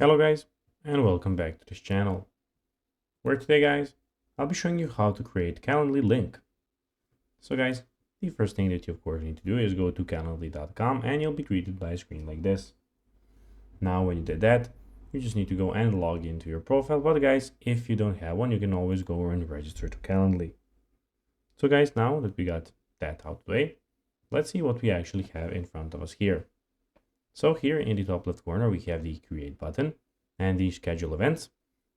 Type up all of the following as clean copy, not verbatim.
Hello guys, and welcome back to this channel, where today guys, I'll be showing you how to create Calendly Link. So guys, the first thing that you of course need to do is go to calendly.com and you'll be greeted by a screen like this. Now when you did that, you just need to go and log into your profile, but guys, if you don't have one, you can always go and register to Calendly. So guys, now that we got that out of the way, let's see what we actually have in front of us here. So here in the top left corner, we have the create button and the schedule events.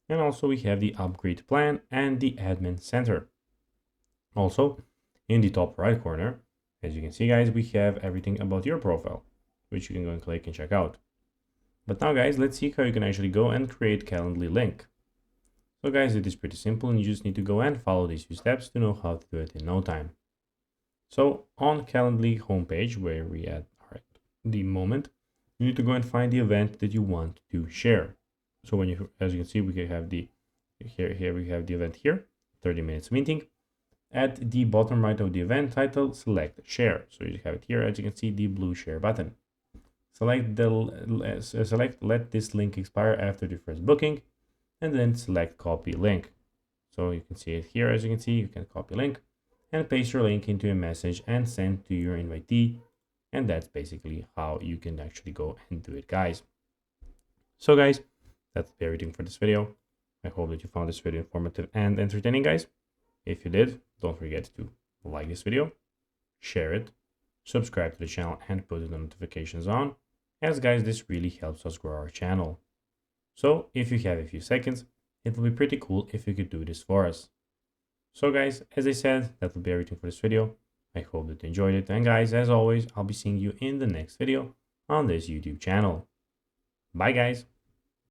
And also we have the upgrade plan and the admin center. Also in the top right corner, as you can see guys, we have everything about your profile, which you can go and click and check out. But now guys, let's see how you can actually go and create Calendly Link. So guys, it is pretty simple and you just need to go and follow these few steps to know how to do it in no time. So on Calendly homepage, where we are at the moment, you need to go and find the event that you want to share. So when you, as you can see, we can have the, here we have the event here, 30 minutes meeting. At the bottom right of the event title, select share. So you have it here, as you can see, the blue share button. Select let this link expire after the first booking, and then select copy link. So you can see it here, as you can see, you can copy link and paste your link into a message and send to your invitee. And that's basically how you can actually go and do it, guys. So guys, that's everything for this video. I hope that you found this video informative and entertaining, guys. If you did, don't forget to like this video, share it, subscribe to the channel, and put the notifications on, as guys, this really helps us grow our channel. So if you have a few seconds, it will be pretty cool if you could do this for us. So guys, as I said, that will be everything for this video. I hope that you enjoyed it, and guys, as always, I'll be seeing you in the next video on this YouTube channel. Bye guys.